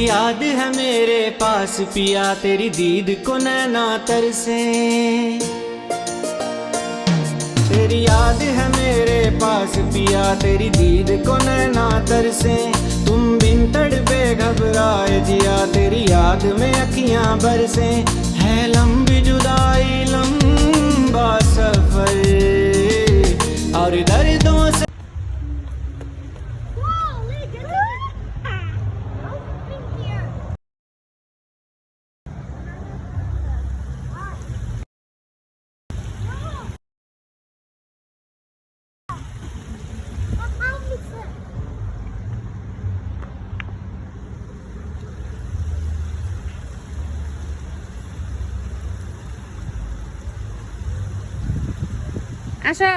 याद है मेरे पास पिया, तेरी दीद को नैना तरसे। तेरी याद है मेरे पास पिया, तेरी दीद को नैना तरसे। तुम बिन तड़पे घबराए जिया, तेरी याद में अखियां बरसे। है लंबी जुदाई लंबा सफर और दर्दों से। আসো।